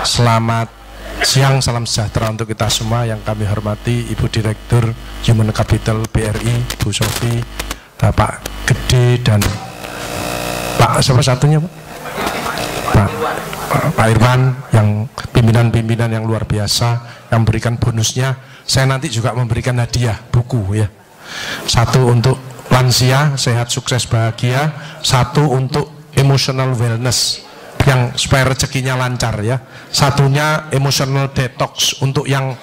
Selamat siang, salam sejahtera untuk kita semua. Yang kami hormati Ibu Direktur Human Capital BRI, Bu Sofi, Bapak Gede, dan Pak siapa satunya Pak Irwan, yang pimpinan-pimpinan yang luar biasa yang memberikan bonusnya. Saya nanti juga memberikan hadiah buku ya. Satu untuk lansia, sehat, sukses, bahagia. Satu untuk emotional wellness, yang supaya rezekinya lancar ya. Satunya emotional detox untuk yang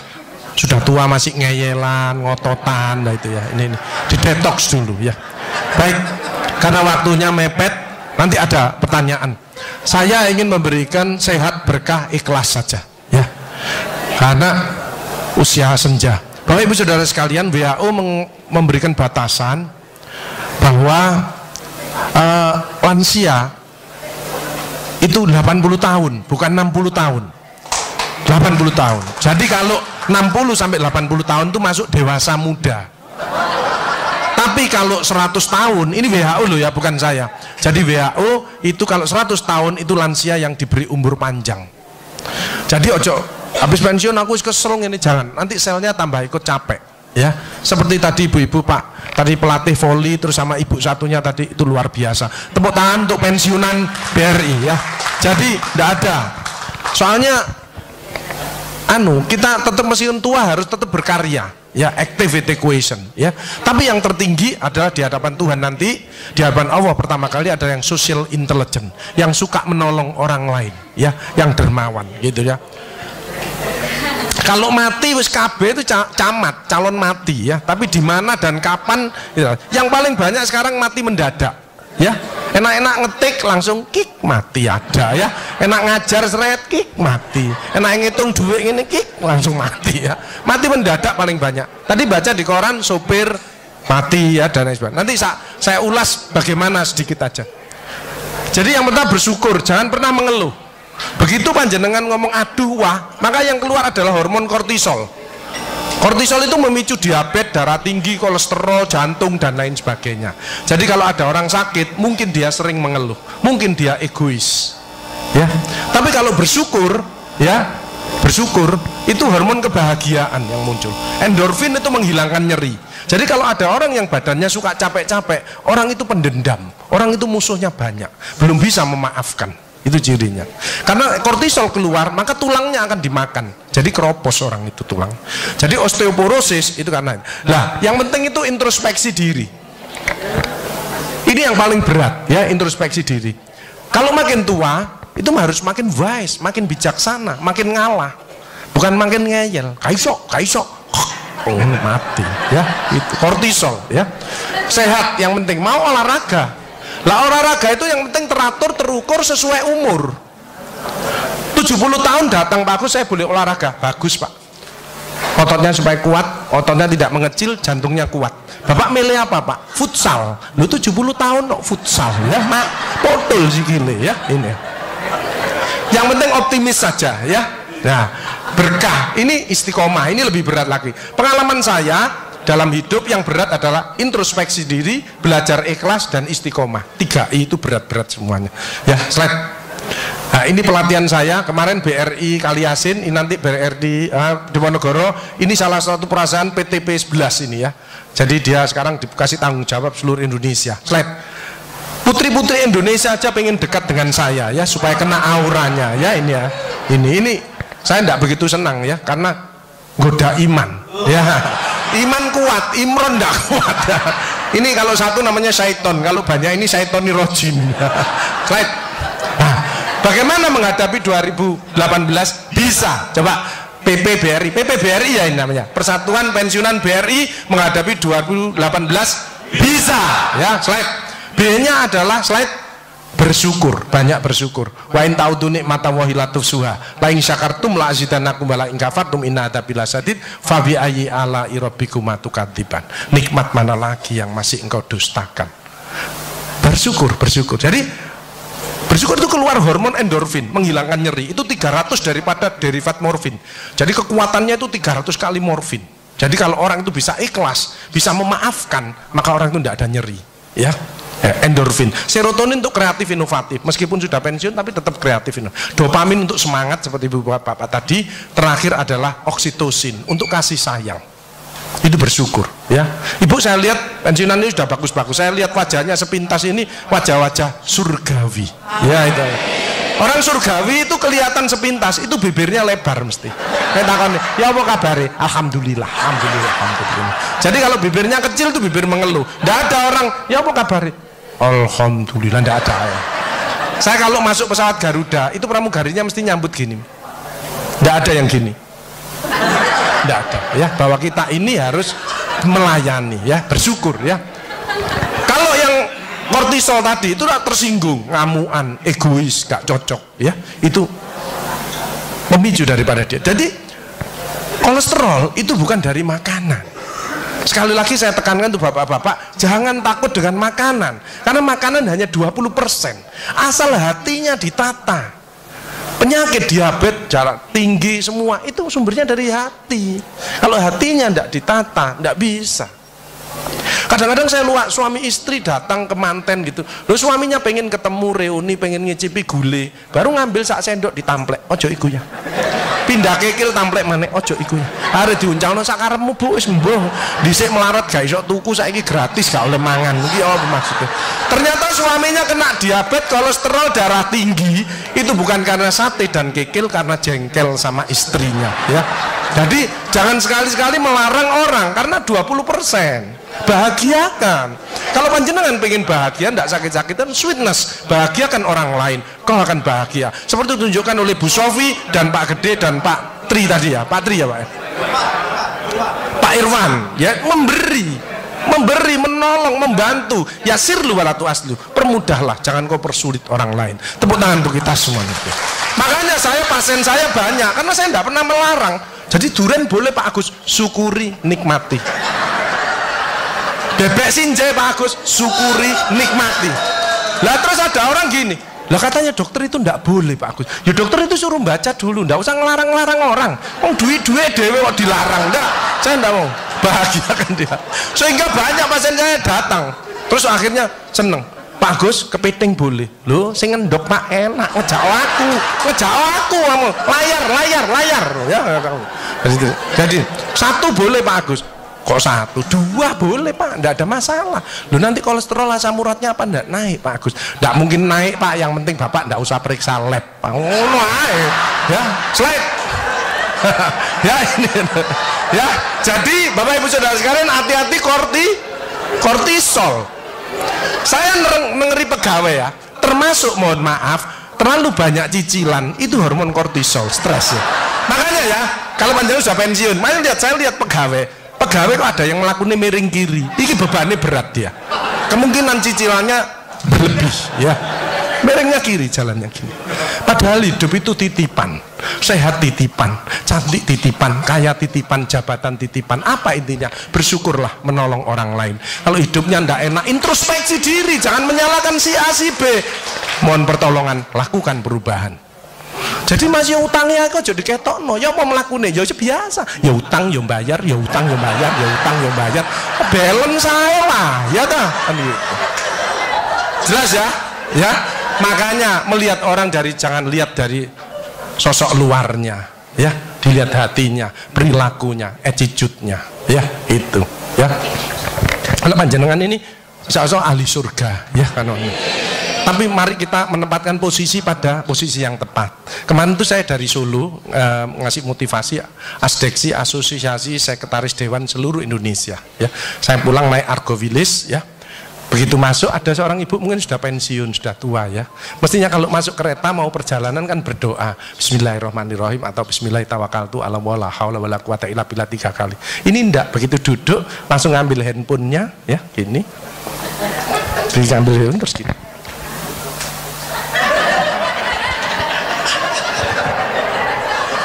sudah tua masih ngeyelan, ngototan, nah itu ya. Ini di detox dulu ya. Baik, karena waktunya mepet, nanti ada pertanyaan. Saya ingin memberikan sehat, berkah, ikhlas saja ya. Karena usia senja. Bapak Ibu Saudara sekalian, WHO memberikan batasan bahwa lansia itu 80 tahun, bukan 60 tahun. 80 tahun. Jadi kalau 60 sampai 80 tahun itu masuk dewasa muda. Tapi kalau 100 tahun, ini WHO loh ya, bukan saya. Jadi WHO itu kalau 100 tahun itu lansia yang diberi umur panjang. Jadi ojo habis pensiun aku kesel ini, jangan. Nanti selnya tambah ikut capek ya. Seperti tadi ibu-ibu Pak, tadi pelatih voli terus sama ibu satunya tadi itu luar biasa. Tepuk tangan untuk pensiunan BRI ya. Jadi tidak ada. Soalnya kita tetap pensiun tua harus tetap berkarya ya, activity equation ya. Tapi yang tertinggi adalah di hadapan Tuhan nanti, di hadapan Allah pertama kali ada yang social intelligence, yang suka menolong orang lain ya, yang dermawan gitu ya. Kalau mati wis KB itu camat, calon mati ya. Tapi di mana dan kapan gitu. Yang paling banyak sekarang mati mendadak ya. Enak-enak ngetik langsung kik mati ada ya. Enak ngajar seret kik mati. Enak ngitung duit ini kik langsung mati ya. Mati mendadak paling banyak. Tadi baca di koran sopir mati ya dan lain sebagainya. Nanti saya ulas bagaimana sedikit aja. Jadi yang pertama bersyukur, jangan pernah mengeluh. Begitu panjenengan ngomong aduh wah, maka yang keluar adalah hormon kortisol. Kortisol itu memicu diabetes, darah tinggi, kolesterol, jantung dan lain sebagainya. Jadi kalau ada orang sakit, mungkin dia sering mengeluh, mungkin dia egois ya. Tapi kalau bersyukur ya, bersyukur itu hormon kebahagiaan yang muncul. Endorfin itu menghilangkan nyeri. Jadi kalau ada orang yang badannya suka capek-capek, orang itu pendendam, orang itu musuhnya banyak, belum bisa memaafkan. Itu cirinya. Karena kortisol keluar, maka tulangnya akan dimakan. Jadi keropos orang itu tulang. Jadi osteoporosis itu karena. Nah, yang penting itu introspeksi diri. Ini yang paling berat ya, introspeksi diri. Kalau makin tua, itu harus makin wise, makin bijaksana, makin ngalah. Bukan makin ngeyel. Kaisok. Oh, mati ya. Itu kortisol ya. Sehat yang penting, mau olahraga. Lah olahraga itu yang penting teratur, terukur sesuai umur. 70 tahun datang Pak Agus, saya boleh olahraga. Bagus Pak. Ototnya supaya kuat, ototnya tidak mengecil, jantungnya kuat. Bapak milih apa Pak? Futsal. Lu 70 tahun kok futsal ya Mak. Potol sikile ya ini. Yang penting optimis saja ya. Nah, berkah ini istiqomah, ini lebih berat lagi. Pengalaman saya dalam hidup yang berat adalah introspeksi diri, belajar ikhlas, dan istiqomah. 3I itu berat-berat semuanya ya. Slide. Nah ini pelatihan saya kemarin BRI Kaliasin, ini nanti BRI Diponegoro. Ini salah satu perusahaan PTP 11 ini ya. Jadi dia sekarang dikasih tanggung jawab seluruh Indonesia. Slide. Putri-putri Indonesia aja pengen dekat dengan saya ya, supaya kena auranya ya. Ini ya, ini saya tidak begitu senang ya, karena goda iman ya. Iman kuat, Imron tidak kuat. Ini kalau satu namanya syaiton, kalau banyak ini syaitoni rojim. Slide. Nah, bagaimana menghadapi 2018? Bisa. Coba PPBRI ya ini namanya. Persatuan Pensiunan BRI menghadapi 2018 bisa. Ya, slide. B-nya adalah slide bersyukur, banyak bersyukur. Wa in ta'udu nikmatallahi la tuhsuha. La in syakartum la azidannakum wa la in kafartum inna adzabi lasyadid. Fa bi ayyi ala'i rabbikuma tukadziban. Nikmat mana lagi yang masih engkau dustakan? Bersyukur. Jadi bersyukur itu keluar hormon endorfin, menghilangkan nyeri. Itu 300 daripada derivat morfin. Jadi kekuatannya itu 300 kali morfin. Jadi kalau orang itu bisa ikhlas, bisa memaafkan, maka orang itu tidak ada nyeri ya. endorfin, serotonin untuk kreatif inovatif, meskipun sudah pensiun tapi tetap kreatif inovatif. Dopamin untuk semangat seperti ibu bapak tadi. Terakhir adalah oksitosin untuk kasih sayang. Itu bersyukur ya. Ibu saya lihat pensiunan ini sudah bagus-bagus. Saya lihat wajahnya sepintas ini wajah-wajah surgawi. Ya itu. Orang surgawi itu kelihatan sepintas, itu bibirnya lebar mesti. Saya takoni, ya apa kabare? Alhamdulillah, alhamdulillah, alhamdulillah. Jadi kalau bibirnya kecil itu bibir mengeluh. Tidak ada orang, ya apa kabare? Alhamdulillah, tidak ada ya. Saya kalau masuk pesawat Garuda, itu pramugarinya mesti nyambut gini. Tidak ada yang gini. Tidak ada ya, bahwa kita ini harus melayani ya, bersyukur ya. Kalau yang kortisol tadi itu tersinggung, ngamuan, egois, gak cocok ya, itu pemicu daripada dia. Jadi kolesterol itu bukan dari makanan. Sekali lagi saya tekankan tuh bapak-bapak, jangan takut dengan makanan, karena makanan hanya 20%, asal hatinya ditata. Penyakit diabetes, darah tinggi semua itu sumbernya dari hati. Kalau hatinya tidak ditata, tidak bisa. Kadang-kadang saya luak suami istri datang ke manten gitu, loh suaminya pengen ketemu reuni, pengen ngicipi gule, baru ngambil sak sendok ditamplek, ojo iku ya. Pindah kekil tamplek maneh, ojo iku ya. Are diuncangno sak karepmu Bu, wis mbuh. Dhisik melarat gak iso tuku, saiki gratis gak oleh mangan. Iki apa maksudnya? Ternyata suaminya kena diabetes, kolesterol, darah tinggi, itu bukan karena sate dan kekil, karena jengkel sama istrinya ya. Jadi jangan sekali-sekali melarang orang, karena 20%. Bahagiakan. Kalau panjenengan pengen bahagia, tidak sakit-sakitan, sweetness, bahagiakan orang lain, kau akan bahagia. Seperti ditunjukkan oleh Bu Sofi dan Pak Gede dan Pak Tri tadi ya, Pak Tri ya Pak ya? Pak Irwan ya, memberi, menolong, membantu. Ya sirlu walatu aslu, permudahlah, jangan kau persulit orang lain. Tepuk tangan untuk kita semua itu. Makanya saya, pasien saya banyak, karena saya tidak pernah melarang. Jadi durian boleh Pak Agus, syukuri, nikmati. Bebek sinjai Pak Agus, syukuri, nikmati. Lah terus ada orang gini, lah katanya dokter itu ndak boleh Pak Agus. Ya dokter itu suruh baca dulu, ndak usah ngelarang-larang orang. Duit-duit dewe kok dilarang, ndak. Saya ndak mau, bahagiakan dia. Sehingga banyak pasien saya datang, terus akhirnya seneng. Pak Agus, kepiting boleh. Loh, sing ngendok Pak enak, ngejak aku kamu. Layar. Ya, jadi satu boleh Pak Agus. Kok satu, dua boleh Pak, tidak ada masalah. Loh nanti kolesterol asam uratnya apa enggak naik Pak Agus? Tidak mungkin naik Pak, yang penting Bapak tidak usah periksa lab Pak. Ngono ae. Ya, slide. Ya ini. Ya, jadi Bapak Ibu Saudara sekalian, hati-hati kortisol. Saya ngeri pegawai ya, termasuk mohon maaf, terlalu banyak cicilan, itu hormon kortisol, stres ya. Makanya ya, kalau panjenengan sudah pensiun, saya lihat pegawai kok ada yang melakukan miring kiri, ini bebannya berat dia, kemungkinan cicilannya berlebih ya, miringnya kiri, jalannya kiri. Padahal hidup itu titipan, sehat titipan, cantik titipan, kaya titipan, jabatan titipan. Apa intinya? Bersyukurlah, menolong orang lain. Kalau hidupnya ndak enak, introspeksi diri, jangan menyalahkan si A si B, mohon pertolongan, lakukan perubahan. Jadi masih utangnya kok jadi ketokno, ya apa melakukannya, ya biasa, ya utang ya bayar, ya utang ya bayar, ya utang ya bayar, balance saya lah, ya dah, jelas ya, ya. Makanya melihat orang jangan lihat dari sosok luarnya, ya, dilihat hatinya, perilakunya, attitude-nya, ya, itu, ya. Kalau panjenengan ini, insya-Allah ahli surga, ya kan ini. Tapi mari kita menempatkan posisi pada posisi yang tepat. Kemarin itu saya dari Solo ngasih motivasi asdeksi asosiasi sekretaris dewan seluruh Indonesia. Ya, saya pulang naik Argo Wilis ya. Begitu masuk ada seorang ibu mungkin sudah pensiun, sudah tua ya. Mestinya kalau masuk kereta mau perjalanan kan berdoa Bismillahirrahmanirrahim atau Bismillahirrahmanirrahim ala wala haula wala quwata illa billah 3 kali. Ini enggak, begitu duduk langsung ngambil handphonenya ya, gini. Terus ngambil handphone terus gini.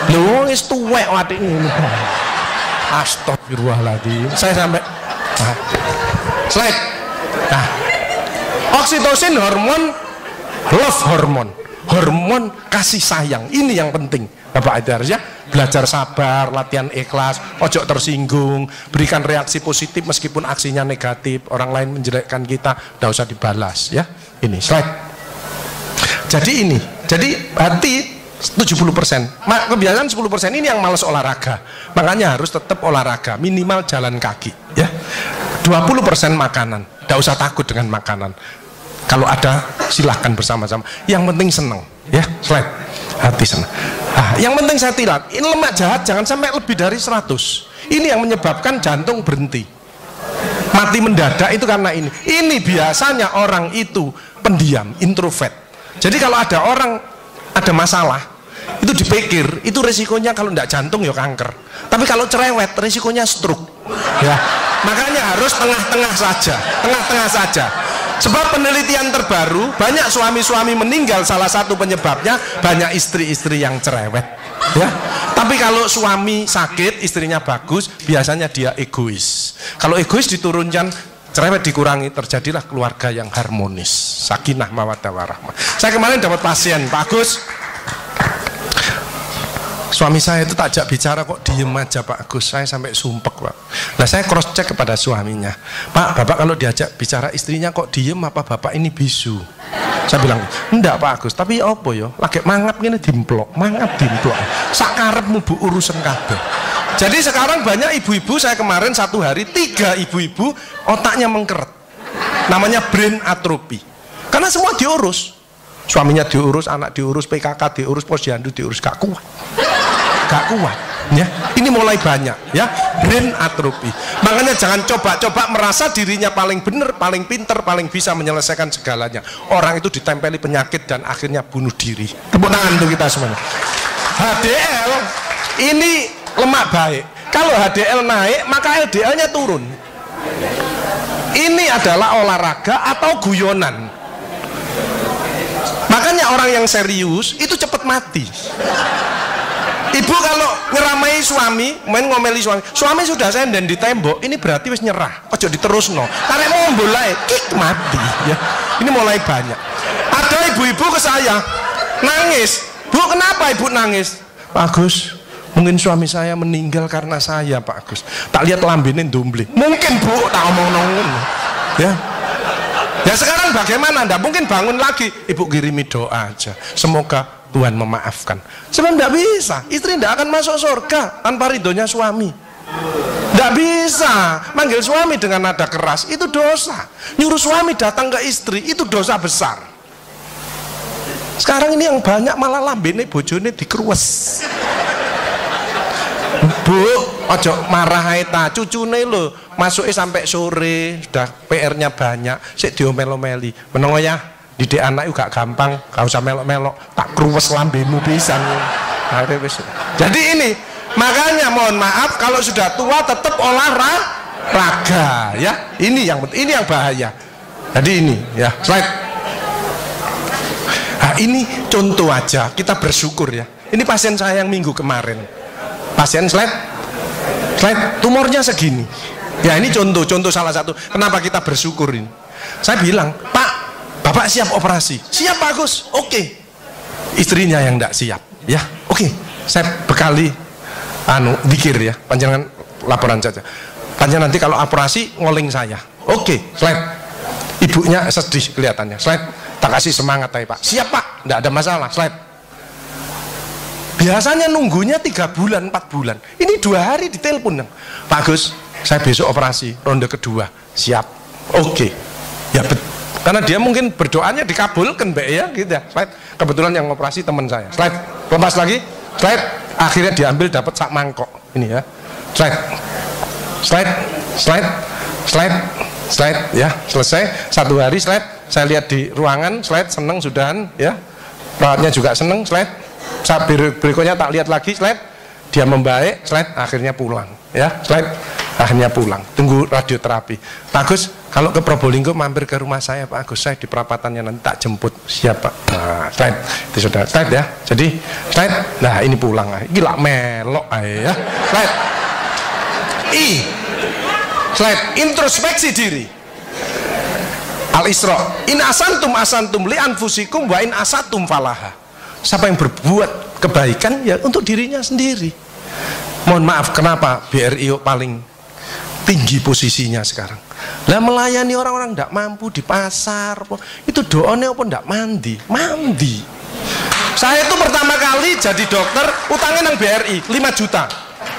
Loh, wis tuwek watik ini. Astagfirullahaladzim. Saya sampai slide. Nah, oksitosin hormon love hormon, hormon kasih sayang. Ini yang penting. Bapak itu harusnya belajar sabar, latihan ikhlas, ojo tersinggung, berikan reaksi positif meskipun aksinya negatif, orang lain menjelekkan kita, tidak usah dibalas ya. Ini slide. Jadi hati 70%, kebiasaan 10% ini yang malas olahraga, makanya harus tetap olahraga, minimal jalan kaki ya. 20% makanan, tidak usah takut dengan makanan, kalau ada silahkan bersama-sama, yang penting senang ya. Slide. Hati senang. Yang penting saya tilat, ini lemak jahat jangan sampai lebih dari 100. Ini yang menyebabkan jantung berhenti, mati mendadak itu karena ini biasanya orang itu pendiam, introvert. Jadi kalau ada orang ada masalah itu dipikir, itu resikonya kalau tidak jantung ya kanker, tapi kalau cerewet resikonya stroke ya. Makanya harus tengah-tengah saja. Sebab penelitian terbaru, banyak suami-suami meninggal, salah satu penyebabnya banyak istri-istri yang cerewet ya. Tapi kalau suami sakit, istrinya bagus, biasanya dia egois. Kalau egois diturunkan, cerewet dikurangi, terjadilah keluarga yang harmonis, sakinah mawaddah warahmah. Saya kemarin dapat pasien, Pak Agus, suami saya itu tak ajak bicara kok diem aja Pak Agus, saya sampai sumpek Pak. Nah saya cross check kepada suaminya, Pak, Bapak kalau diajak bicara istrinya kok diem, apa Bapak ini bisu? Saya bilang, enggak Pak Agus, tapi apa ya, lagi mangap ini dimplok, sakarepmu bu urusan kabeh. Jadi sekarang banyak ibu-ibu, saya kemarin satu hari 3 ibu-ibu otaknya mengkeret, namanya brain atrophy, karena semua diurus, suaminya diurus, anak diurus, PKK diurus, posyandu diurus, gak kuat ya. Ini mulai banyak ya, brain atrophy. Makanya jangan coba-coba merasa dirinya paling benar, paling pinter, paling bisa menyelesaikan segalanya. Orang itu ditempeli penyakit dan akhirnya bunuh diri. Tepuk tangan untuk kita semuanya. HDL ini lemak baik, kalau HDL naik maka LDL-nya turun. Ini adalah olahraga atau guyonan. Makanya orang yang serius itu cepat mati. Ibu kalau ngeramai suami, main ngomeli suami sudah senden di tembok, ini berarti wis nyerah, ojo diterusno, karena mau mulai kik mati ya. Ini mulai banyak. Ada ibu-ibu ke saya nangis, Bu kenapa ibu nangis? Pak Agus, mungkin suami saya meninggal karena saya Pak Agus. Tak lihat lambene ndumbli. Mungkin Bu, tak omong-omong ya. Ya sekarang bagaimana? Nggak mungkin bangun lagi. Ibu kirimi doa aja, semoga Tuhan memaafkan. Sebab tidak bisa, istri tidak akan masuk surga tanpa ridhonya suami. Tidak bisa manggil suami dengan nada keras, itu dosa. Nyuruh suami datang ke istri, itu dosa besar. Sekarang ini yang banyak malah lambene bojone dikruwes. Bu, ojo marah ta, cucune lho masuknya sampai sore, sudah PR-nya banyak, sik diomel-omeli. Meneng ya, didik anak juga gampang, gak usah melok-melok, tak kruwes lambemu pisan. Jadi ini, makanya mohon maaf kalau sudah tua tetap olahraga ya. Ini yang bahaya. Jadi ini ya, slide. Nah, ini contoh aja, kita bersyukur ya. Ini pasien saya yang minggu kemarin. Pasien slide, tumornya segini. Ya ini contoh salah satu kenapa kita bersyukur ini. Saya bilang, Pak, Bapak siap operasi? Siap Pak Agus. Oke. Istrinya yang tidak siap. Ya, oke. Saya bekali dikir ya. Panjangan laporan saja. Panjangan nanti kalau operasi ngoling saya. Oke, slide. Ibunya sedih kelihatannya. Slide. Tak kasih semangat aja Pak. Siap Pak, tidak ada masalah. Slide. Biasanya nunggunya 3 bulan, 4 bulan. Ini 2 hari ditelepon. Pak Gus, saya besok operasi ronde kedua. Siap. Oke. Ya betul. Karena dia mungkin berdoanya dikabulkan, Mbak ya, gitu ya. Slide. Kebetulan yang operasi teman saya. Slide. Lepas lagi. Slide. Akhirnya diambil dapat sak mangkok. Ini ya. Slide ya. Selesai 1 hari slide. Saya lihat di ruangan, slide, seneng sudahan ya. Perawatnya juga seneng, slide. Saat berikutnya tak lihat lagi, slide. Dia membaik, slide, akhirnya pulang ya. Slide. Akhirnya pulang, tunggu radioterapi. Pak Agus, kalau ke Probolinggo mampir ke rumah saya Pak Agus, saya di perapatannya nanti tak jemput. Siap Pak. Nah, slide. Itu sudah slide ya. Jadi slide. Nah ini pulang. Gila melok ya. Slide. Slide. Introspeksi diri. Al-Isra. In asantum li anfusikum wa in asatum falaha. Siapa yang berbuat kebaikan ya untuk dirinya sendiri. Mohon maaf, kenapa BRI paling tinggi posisinya sekarang? Lah melayani orang-orang tidak mampu di pasar, itu doanya apa tidak mandi? Mandi. Saya itu pertama kali jadi dokter, utangnya nang BRI 5 juta.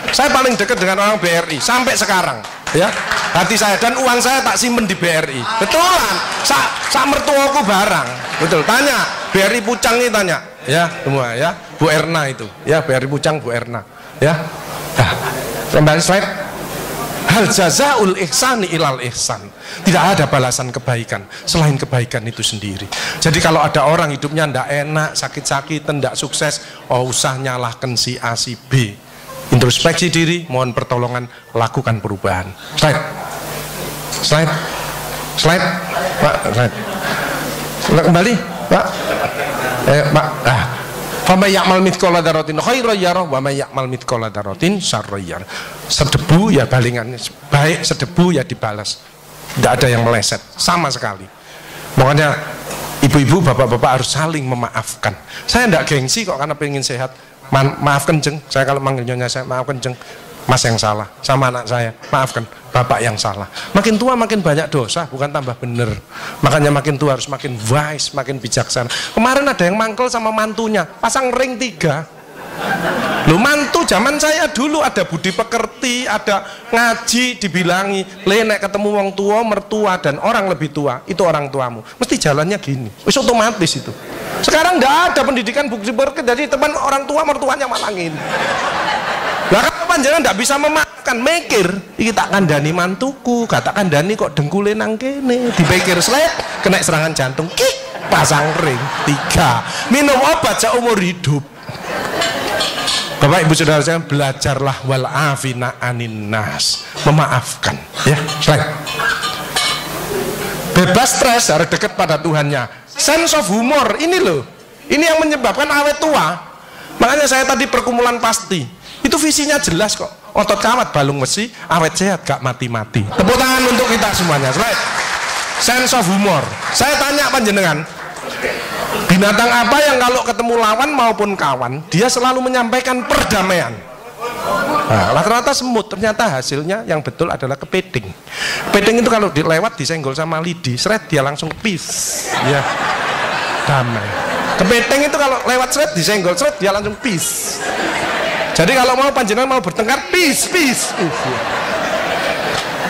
Saya paling dekat dengan orang BRI sampai sekarang, ya. Hati saya dan uang saya tak simpen di BRI. Betulan, sak mertuaku barang. Betul. Tanya BRI Pucang ini, tanya, ya semua ya. Bu Erna itu, ya BRI Pucang Bu Erna, ya. Nah, kembali slide. Hal jazaul ihsani ilal ihsan. Tidak ada balasan kebaikan selain kebaikan itu sendiri. Jadi kalau ada orang hidupnya ndak enak, sakit-sakitan, ndak sukses, oh usah nyalahkan si A si B. Introspeksi diri, mohon pertolongan, lakukan perubahan. Slide. Pak, slide. Kembali, Pak. Pak. Fama ya'mal mithqala dzarratin khairan yarah wa may ya'mal mithqala dzarratin syarran yarah. Sedebu ya balingannya, baik sedebu ya dibalas. Tidak ada yang meleset sama sekali. Makanya ibu-ibu, bapak-bapak harus saling memaafkan. Saya tidak gengsi kok karena pengen sehat. Maafkan jeng, saya kalau manggil nyonya saya, maafkan jeng, mas yang salah, sama anak saya, maafkan bapak yang salah. Makin tua makin banyak dosa, bukan tambah bener. Makanya makin tua harus makin wise, makin bijaksana. Kemarin ada yang mangkel sama mantunya, pasang ring 3. Lu mantu zaman saya dulu ada budi pekerti, ada ngaji, dibilangi, nek ketemu wong tua, mertua dan orang lebih tua, itu orang tuamu. Mesti jalannya gini, wis otomatis itu. Sekarang nggak ada pendidikan budi pekerti, jadi teman orang tua mertuanya malangin. Lah kalau panjenengan nggak bisa memaafkan, mikir, iki tak kandhani mantuku, gak tak kandhani kok dengkule nang kene, dipikir slep, kena serangan jantung, kik, pasang ring 3, minum obat seumur hidup. Bapak Ibu Saudara saya, belajarlah wal afina anin nas, memaafkan, ya. Slide. Bebas stres, harus dekat pada Tuhannya. Sense of humor, ini loh, ini yang menyebabkan awet tua. Makanya saya tadi perkumpulan pasti, itu visinya jelas kok. Otot kawat balung besi, awet sehat gak mati-mati. Tepuk tangan untuk kita semuanya. Slide. Sense of humor. Saya tanya panjenengan, binatang apa yang kalau ketemu lawan maupun kawan dia selalu menyampaikan perdamaian? Nah, rata-rata semut, ternyata hasilnya yang betul adalah kepiting. Kepiting itu kalau dilewat disenggol sama lidi, seret dia langsung peace, ya, damai. Kepiting itu kalau lewat seret disenggol seret dia langsung peace. Jadi kalau mau panjenengan mau bertengkar, peace.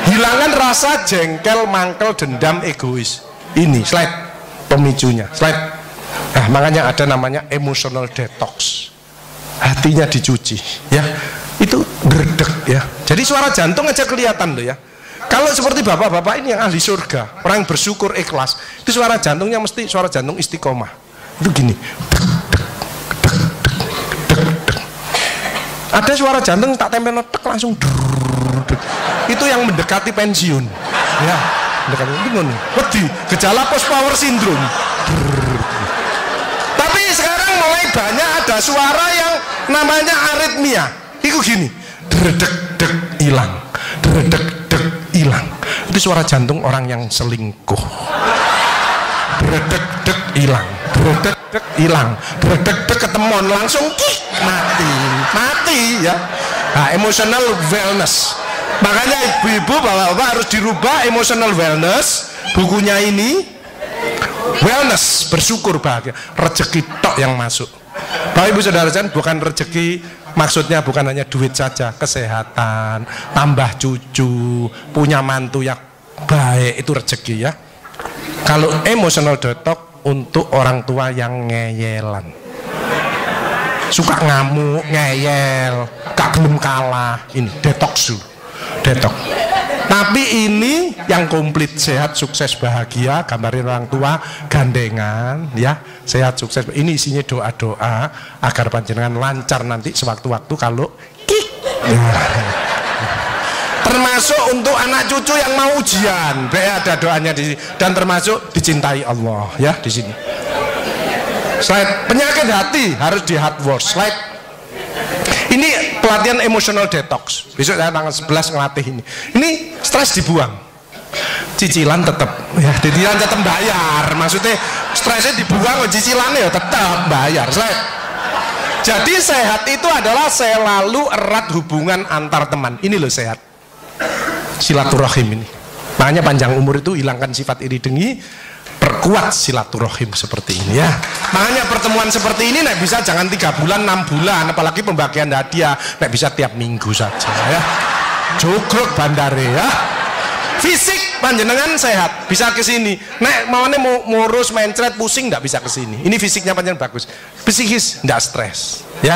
Hilangkan rasa jengkel, mangkel, dendam, egois. Ini slide pemicunya. Slide. Nah, makanya ada namanya emotional detox. Hatinya dicuci, ya. Itu berdek, ya. Jadi suara jantung aja kelihatan loh, ya. Kalau seperti bapak-bapak ini yang ahli surga, orang bersyukur ikhlas, itu suara jantungnya mesti suara jantung istiqomah. Itu gini. Ada suara jantung tak tempel tek langsung itu yang mendekati pensiun, ya. Mendekati bingung. Wedi, gejala post power syndrome. Tapi sekarang mulai banyak ada suara yang namanya aritmia. Itu gini, dredek-dek hilang, dredek-dek hilang. Itu suara jantung orang yang selingkuh. Dredek-dek hilang, dredek-dek hilang, dredek-dek ketemuan langsung mati, ya. Nah, emotional wellness. Makanya ibu-ibu, bapak-bapak harus dirubah emotional wellness. Bukunya ini wellness, bersyukur bahagia, rezeki tok yang masuk. Bapak Ibu Saudara sekalian, bukan rezeki maksudnya bukan hanya duit saja, kesehatan, tambah cucu, punya mantu yang baik, itu rezeki, ya. Kalau emotional detox untuk orang tua yang ngeyelan, suka ngamuk, ngeyel, gak gelem kalah, ini detox dulu, detox. Tapi ini yang komplit, sehat, sukses, bahagia, gambarin orang tua, gandengan, ya, sehat, sukses. Ini isinya doa-doa agar panjenengan lancar nanti sewaktu-waktu kalau kik. Termasuk untuk anak cucu yang mau ujian, ada doanya di sini, dan termasuk dicintai Allah, ya, di sini. Slide. Penyakit hati harus di hard work. Slide. Ini pelatihan emotional detox. Besok saya tanggal 11 ngelatih ini. Ini stres dibuang. Cicilan tetap, ya, cicilan tetap bayar. Maksudnya stresnya dibuang, cicilannya ya tetap bayar. Slide. Jadi sehat itu adalah selalu erat hubungan antar teman. Ini loh sehat, silaturahim ini. Makanya panjang umur itu hilangkan sifat iri dengki, perkuat silaturahim seperti ini ya. Makanya pertemuan seperti ini nek bisa jangan 3 bulan 6 bulan, apalagi pembagian hadiah nek bisa tiap minggu saja ya. Cukup bandare ya. Fisik panjenengan sehat bisa ke sini. Nek maunya mau ngurus mencret pusing nggak bisa ke sini. Ini fisiknya panjenengan bagus. Psikis nggak stres ya.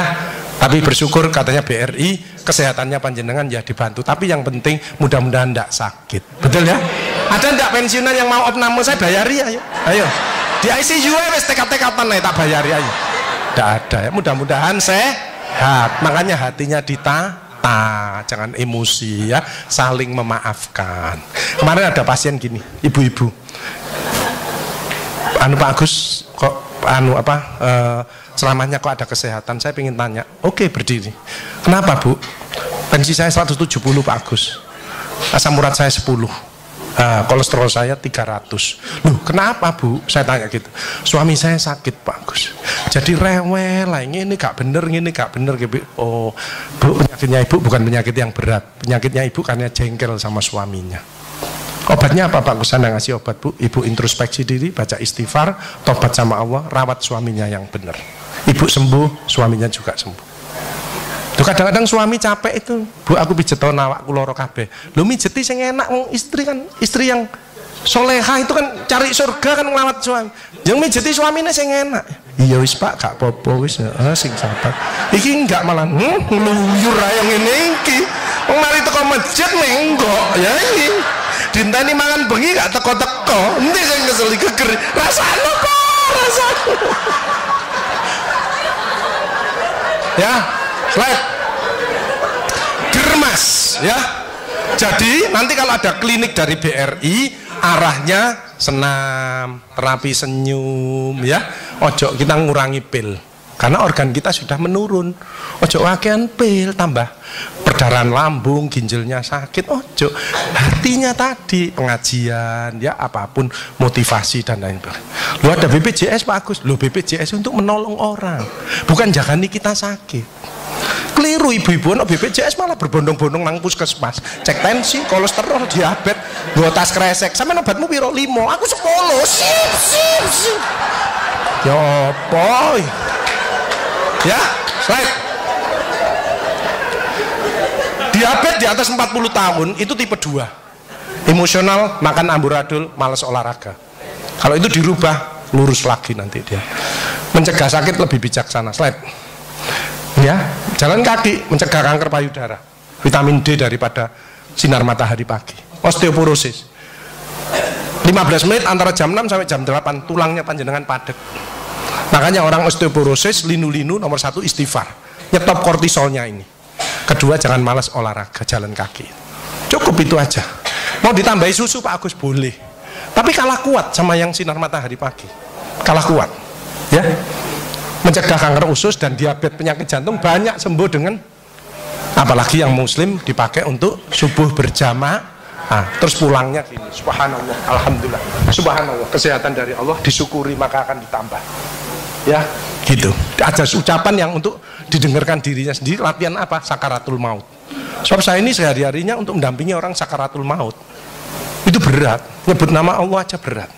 Tapi bersyukur katanya BRI kesehatannya panjenengan ya dibantu. Tapi yang penting mudah-mudahan nggak sakit. Betul ya? Ada nggak pensiunan yang mau opname saya bayari ayo. Ayo. Di ICU wes tekad-tekatan nih tak bayari ayo. Nggak ada ya. Mudah-mudahan sehat. Makanya hatinya jangan emosi ya, saling memaafkan. Kemarin ada pasien gini, ibu-ibu, Pak Agus kok selamanya kok ada kesehatan, saya ingin tanya. Oke, berdiri. Kenapa Bu? Tensi saya 170 Pak Agus, asam urat saya 10, kolesterol saya 300. Loh kenapa Bu? Saya tanya gitu. Suami saya sakit Pak Agus, jadi rewel lah, ini gak bener gitu. Oh Bu, penyakitnya Ibu bukan penyakit yang berat, penyakitnya Ibu karena jengkel sama suaminya. Obatnya apa Pak Agus? Saya ngasih obat Bu. Ibu introspeksi diri, baca istighfar, tobat sama Allah, rawat suaminya yang benar. Ibu sembuh, suaminya juga sembuh. Tuh kadang-kadang suami capek itu, Bu aku pijeton awakku loro kabeh. Lu mijeti sing enak, istri kan, istri yang solehah itu kan cari surga kan ngelawat suami. Yang mijeti suaminya sing enak. Iya wis Pak, gak apa-apa wis, sing sabar. Iki enggak malah ngeluyur ae ngene iki. Wong mari teko masjid menggok ya iki. Dinteni mangan bengi gak teko-teko. Endi sing ngeseli geger. Rasane kok, rasane. Ya, slide. Germas ya. Jadi nanti kalau ada klinik dari BRI arahnya senam, terapi senyum ya. Ojo kita ngurangi pil karena organ kita sudah menurun. Ojo wakian pil tambah perdarahan lambung, ginjalnya sakit. Ojo, hatinya tadi pengajian ya, apapun motivasi dan lain-lain. Lu ada BPJS Pak Agus. Lu BPJS untuk menolong orang, bukan jagani kita sakit. Keliru ibu-ibu no BPJS malah berbondong-bondong nang puskesmas cek tensi, kolesterol, diabetes, nggo tas kresek. Sampeyan obatmu piro? 5, aku 10. Sip. Ya apa? Ya, slide. Diabetes di atas 40 tahun itu tipe 2. Emosional, makan amburadul, malas olahraga. Kalau itu dirubah, lurus lagi nanti dia. Mencegah sakit lebih bijaksana. Slide. Ya, jalan kaki mencegah kanker payudara, vitamin D daripada sinar matahari pagi. Osteoporosis 15 menit antara jam 6 sampai jam 8 tulangnya panjenengan padat. Makanya orang osteoporosis linu-linu nomor 1 istighfar, nyetop kortisolnya ini. Kedua jangan malas olahraga, jalan kaki. Cukup itu aja. Mau ditambahi susu Pak Agus boleh, tapi kalah kuat sama yang sinar matahari pagi, kalah kuat ya. Mencegah kanker usus dan diabetes, penyakit jantung banyak sembuh dengan, apalagi yang muslim dipakai untuk subuh berjamaah. Terus pulangnya gini, subhanallah, alhamdulillah, subhanallah, kesehatan dari Allah, disyukuri maka akan ditambah ya gitu. Ada ucapan yang untuk didengarkan dirinya sendiri. Latihan apa? Sakaratul maut. Sebab saya ini sehari-harinya untuk mendampingi orang sakaratul maut. Itu berat, nyebut nama Allah aja berat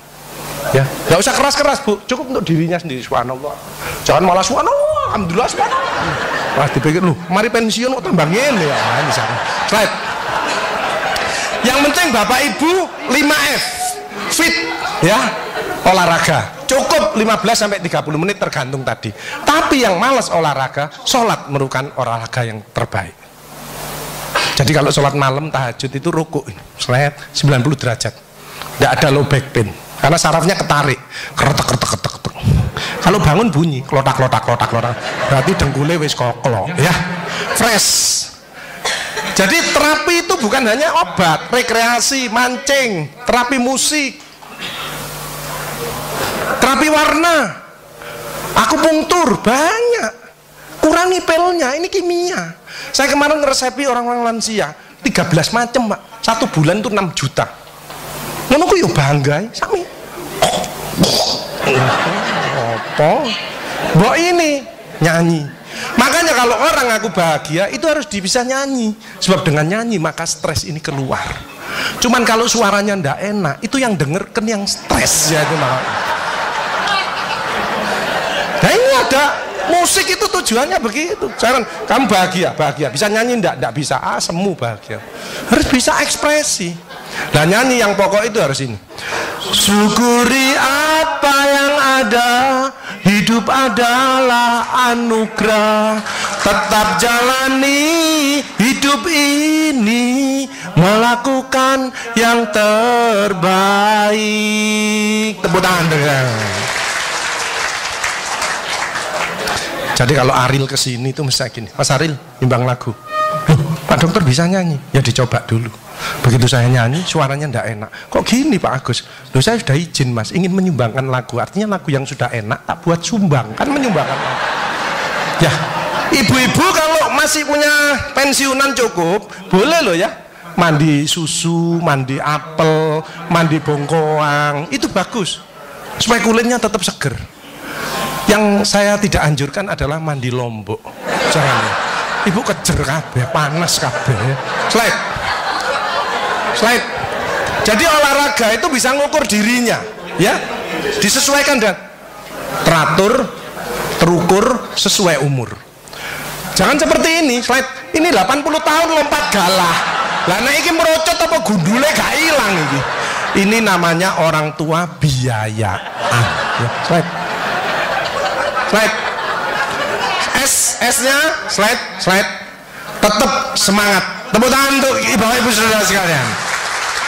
ya, nggak usah keras-keras Bu, cukup untuk dirinya sendiri. Subhanallah, jangan malah subhanallah, alhamdulillah, subhanallah. Wah dipikir lu, mari pensiun kok tambah ngene ya, misalnya. Slide. Yang penting Bapak Ibu 5F, fit ya, olahraga. Cukup 15 sampai 30 menit tergantung tadi. Tapi yang malas olahraga, sholat merupakan olahraga yang terbaik. Jadi kalau sholat malam tahajud itu rukuk, slide 90 derajat, tidak ada low back pain. Karena sarafnya ketarik, keretek. Kalau bangun bunyi, klotak. Berarti dengkulnya wis koklo, ya, fresh. Jadi terapi itu bukan hanya obat, rekreasi, mancing, terapi musik, terapi warna, akupunktur, banyak. Kurangi pilnya, ini kimia. Saya kemarin ngeresepi orang-orang lansia, 13 macam Pak, 1 bulan itu 6 juta. Ngono ku yo bangga sami. Apa? Mbok ini nyanyi. Makanya kalau orang aku bahagia itu harus bisa nyanyi, sebab dengan nyanyi maka stres ini keluar. Cuman kalau suaranya ndak enak, itu yang denger kan yang stres ya itu namanya. Nah ini ada musik itu tujuannya begitu. Jangan kamu bahagia bisa nyanyi ndak bisa, semu bahagia. Harus bisa ekspresi. Nah nyanyi yang pokok itu harus ini. Syukuri apa yang ada, hidup adalah anugerah. Tetap jalani hidup ini, melakukan yang terbaik. Tepuk tangan dengan. Jadi kalau Aril kesini itu mesti gini, Mas Aril nimbang lagu. Pak dokter bisa nyanyi, ya dicoba dulu. Begitu saya nyanyi suaranya ndak enak, kok gini Pak Agus? Loh saya sudah izin Mas, ingin menyumbangkan lagu, artinya lagu yang sudah enak tak buat sumbang, kan menyumbangkan lagu. Ya ibu-ibu kalau masih punya pensiunan cukup, boleh loh ya, mandi susu, mandi apel, mandi bongkoang, itu bagus supaya kulitnya tetap seger. Yang saya tidak anjurkan adalah mandi lombok, jangan ya. Ibu kejer kabeh, panas kabeh. Slide. Jadi olahraga itu bisa ngukur dirinya, ya. Disesuaikan dan teratur, terukur sesuai umur. Jangan seperti ini, slide. Ini 80 tahun lompat galah. Lah nek iki merocot apa gundule gak ilang iki. Ini namanya orang tua biayaan. Ya, slide. S-nya slide. Tetap semangat. Tepuk tangan untuk ibu-ibu saudara sekalian.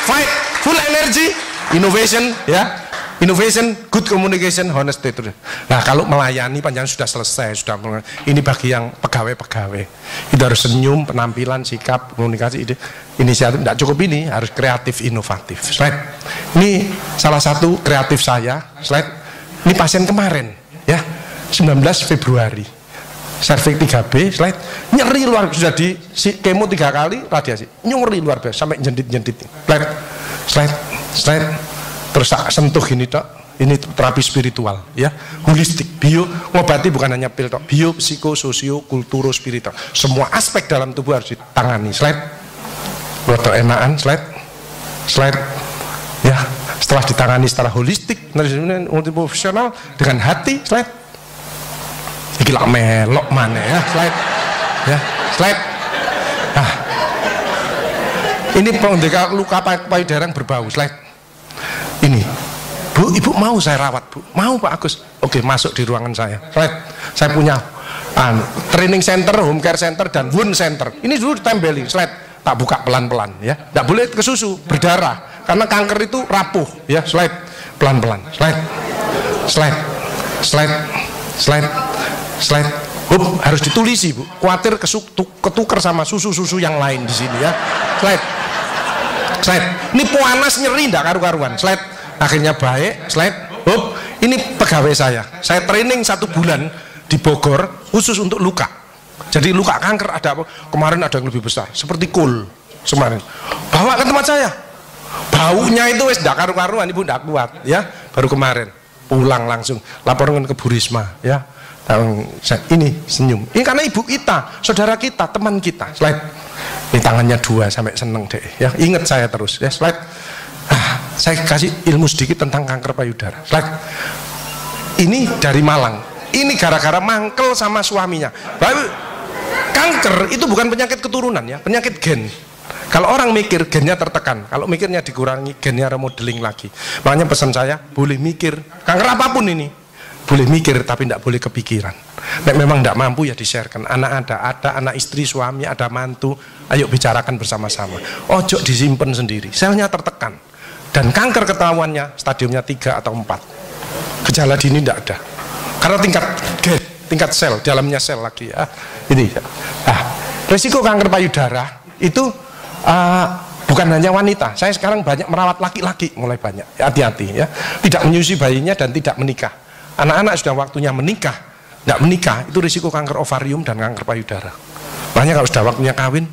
Fight, full energy, innovation, ya. Innovation, good communication, honesty. Nah, kalau melayani panjang sudah selesai, ini bagi yang pegawai-pegawai. Itu harus senyum, penampilan, sikap, komunikasi, ide, inisiatif. Tidak cukup ini, harus kreatif, inovatif. Slide. Ini salah satu kreatif saya. Slide. Ini pasien kemarin, ya, 19 Februari. Serviks 3B, slide, nyeri luar biasa, sudah di kemo 3 kali radiasi, nyeri luar biasa sampai jentit, slide, terus sentuh gini tok, ini terapi spiritual, ya, holistik, bio, ngobati bukan hanya pil tok, bio, psiko, sosio, kulturo, spiritual, semua aspek dalam tubuh harus ditangani, slide, roto enakan, slide, ya, setelah ditangani secara holistik, multiprofesional dengan hati, slide. Gila melok mana ya, slide. Nah, ini pengobatan luka payudara yang berbau, slide. Ini, Bu, Ibu mau saya rawat, Bu? Mau Pak Agus? Oke, masuk di ruangan saya, slide. Saya punya training center, home care center, dan wound center. Ini dulu ditempeli, slide. Tak buka pelan-pelan, ya. Tidak boleh ke susu, berdarah, karena kanker itu rapuh, ya, slide. Pelan-pelan, slide. Harus ditulisi Bu, khawatir ketukar sama susu-susu yang lain di sini ya. Slide. Ini panas nyeri ndak karu-karuan. Slide. Akhirnya baik. Slide. Ini pegawai saya training 1 bulan di Bogor khusus untuk luka. Jadi luka kanker ada apa? Kemarin ada yang lebih besar, seperti kul kemarin. Bawa ke tempat saya. Baunya itu wis ndak karu-karuan, Ibu ndak kuat ya. Baru kemarin pulang langsung laporan ke Bu Risma ya. Ini senyum. Ini karena ibu kita, saudara kita, teman kita. Slide. Ini tangannya 2 sampai seneng deh. Ya, ingat saya terus. Ya, slide. Saya kasih ilmu sedikit tentang kanker payudara. Slide. Ini dari Malang. Ini gara-gara mangkel sama suaminya. Kanker itu bukan penyakit keturunan ya, penyakit gen. Kalau orang mikir gennya tertekan, kalau mikirnya dikurangi gennya remodeling lagi. Makanya pesan saya, boleh mikir kanker apapun ini. Boleh mikir tapi tidak boleh kepikiran. Nek memang tidak mampu ya di-sharekan. Anak ada anak istri, suami, ada mantu. Ayo bicarakan bersama-sama. Ojo disimpan sendiri. Selnya tertekan. Dan kanker ketahuannya stadiumnya 3 atau 4. Gejala dini tidak ada. Karena tingkat sel, dalamnya sel lagi ya. Ini. Risiko kanker payudara itu bukan hanya wanita. Saya sekarang banyak merawat laki-laki, mulai banyak. Hati-hati ya. Tidak menyusui bayinya dan tidak menikah. Anak-anak sudah waktunya menikah, tidak menikah, itu risiko kanker ovarium dan kanker payudara. Makanya kalau sudah waktunya kawin.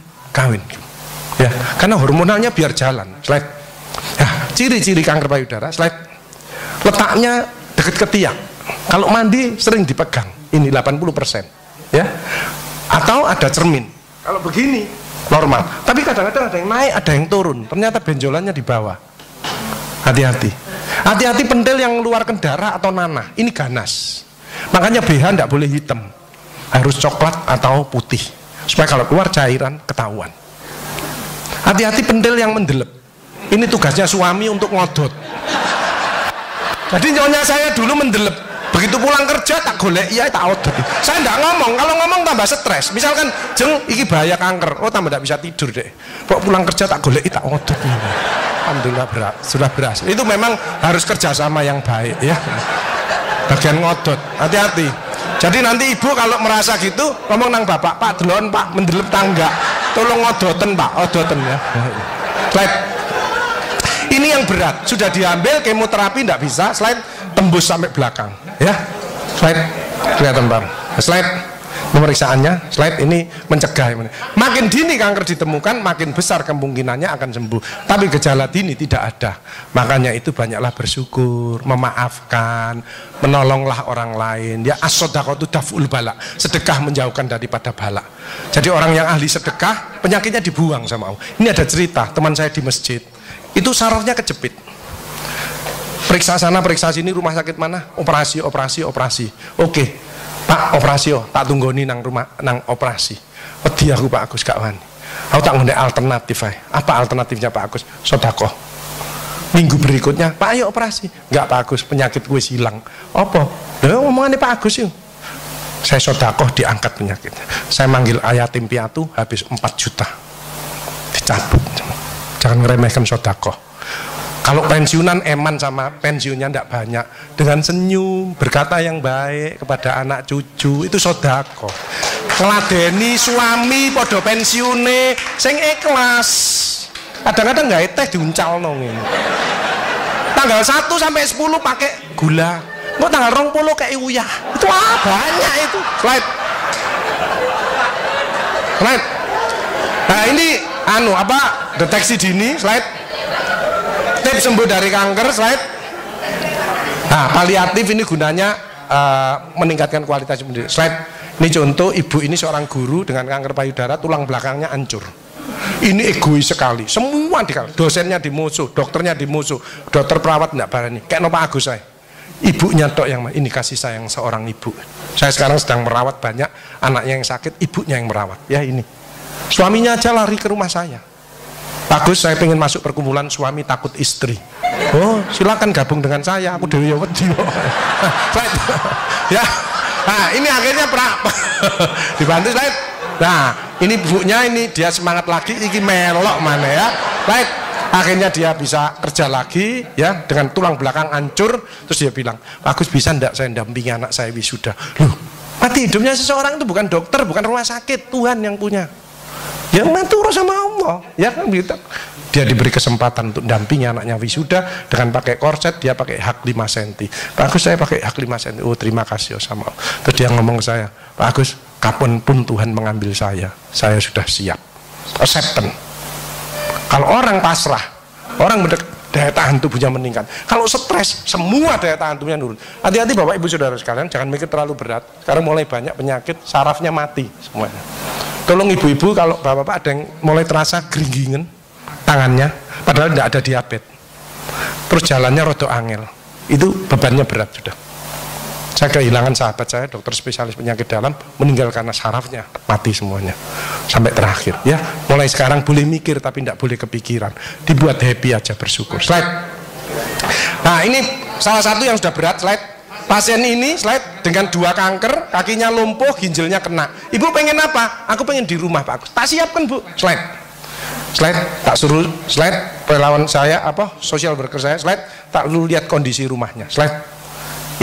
Ya, karena hormonalnya biar jalan. Slide. Ya, ciri-ciri kanker payudara, slide. Letaknya dekat ke tiang. Kalau mandi sering dipegang. Ini 80%. Ya. Atau ada cermin. Kalau begini normal, tapi kadang-kadang ada yang naik, ada yang turun. Ternyata benjolannya di bawah. Hati-hati. Hati-hati pentil yang mengeluarkan darah atau nanah. Ini ganas. Makanya BH tidak boleh hitam, harus coklat atau putih, supaya kalau keluar cairan ketahuan. Hati-hati pentil yang mendelep. Ini tugasnya suami untuk ngodot. Jadi nyonya saya dulu mendelep, begitu pulang kerja tak golek, iya tak odot. Saya tidak ngomong, kalau ngomong tambah stres. Misalkan jeng iki bahaya kanker, oh tambah tidak bisa tidur deh. Kok pulang kerja tak golek, tak odot. Alhamdulillah sudah berhasil. Itu memang harus kerjasama yang baik ya. Bagian ngodot, hati-hati. Jadi nanti ibu kalau merasa gitu ngomong nang bapak, Pak delon Pak mendelep tangga, tolong ngodoten Pak, odoten ya. Slide. Ini yang berat, sudah diambil kemoterapi tidak bisa, slide tembus sampai belakang ya. Slide kelihatan Bang. Slide pemeriksaannya, slide ini mencegah. Makin dini kanker ditemukan, makin besar kemungkinannya akan sembuh. Tapi gejala dini tidak ada. Makanya itu banyaklah bersyukur, memaafkan, menolonglah orang lain. Ya as-shadaqatu daf'ul bala. Sedekah menjauhkan daripada bala. Jadi orang yang ahli sedekah, penyakitnya dibuang sama Allah. Ini ada cerita, teman saya di masjid. Itu sarafnya kejepit. Periksa sana, periksa sini, rumah sakit mana? Operasi. Oke. Pak operasi tak tunggoni nang rumah nang operasi. Wedi aku Pak Agus gak wani. Aku tak ngene alternatif ae. Apa alternatifnya Pak Agus? Sedekah. Minggu berikutnya, Pak ayo operasi. Enggak Pak Agus, penyakit gue hilang. Apa? Lha ngomongane Pak Agus yuk. Saya sedekah diangkat penyakitnya. Saya manggil yatim piatu habis 4 juta. Dicabut. Jangan ngeremehkan sedekah. Kalau pensiunan eman sama pensiunnya tidak banyak, dengan senyum berkata yang baik kepada anak cucu itu sedekah. Ngeladeni suami podo pensiune sing ikhlas. Kadang-kadang nggak teh diuncal nong ini. Tanggal 1 sampai 10 pakai gula. Kok tanggal 20 kayak uyah. Itu banyak itu. Slide. Nah ini deteksi dini. Slide. Tips sembuh dari kanker. Slide. Nah paliatif ini gunanya meningkatkan kualitas hidup. Slide. Ini contoh, ibu ini seorang guru dengan kanker payudara, tulang belakangnya hancur. Ini egois sekali, semua dosennya dimusuh, dokternya dimusuh, dokter perawat tidak berani. Kayak Pak Agus saya, ibunya tok yang ini kasih sayang seorang ibu. Saya sekarang sedang merawat banyak anaknya yang sakit, ibunya yang merawat. Ya ini, suaminya aja lari ke rumah saya. Pak Agus, saya pengen masuk perkumpulan suami takut istri. Oh silakan gabung dengan saya, aku dewi wedi. Ya. Nah ini akhirnya dibantu. Slide. Nah ini ibunya, ini dia semangat lagi, ini melok mana ya. Baik, akhirnya dia bisa kerja lagi ya, dengan tulang belakang hancur. Terus dia bilang, Pak Agus bisa ndak saya dampingi anak saya wisuda. Loh, mati hidupnya seseorang itu bukan dokter, bukan rumah sakit, Tuhan yang punya. Yang ngatur sama Allah ya kan gitu. Dia diberi kesempatan untuk dampingi anaknya wisuda dengan pakai korset, dia pakai hak 5 cm. Pak Agus saya pakai hak 5 cm. Oh terima kasih sama Allah. Terus dia ngomong ke saya, Pak Agus kapanpun Tuhan mengambil saya sudah siap. Acceptance. Kalau orang pasrah, orang daya tahan tubuhnya meningkat. Kalau stres, semua daya tahan tubuhnya turun. Hati-hati Bapak Ibu Saudara sekalian, jangan mikir terlalu berat. Sekarang mulai banyak penyakit sarafnya mati semuanya. Tolong ibu-ibu kalau bapak-bapak ada yang mulai terasa geringgingen tangannya, padahal tidak ada diabetes, terus jalannya rodok angel, itu bebannya berat sudah. Saya kehilangan sahabat saya, dokter spesialis penyakit dalam, meninggal karena sarafnya mati semuanya sampai terakhir. Ya, mulai sekarang boleh mikir tapi tidak boleh kepikiran, dibuat happy aja, bersyukur. Slide. Nah ini salah satu yang sudah berat. Slide. Pasien ini, slide, dengan 2 kanker, kakinya lumpuh, ginjalnya kena. Ibu pengen apa? Aku pengen di rumah Pak Agus. Tak siapkan Bu. Slide. Tak suruh slide, relawan saya social worker saya, slide, tak lu lihat kondisi rumahnya. Slide.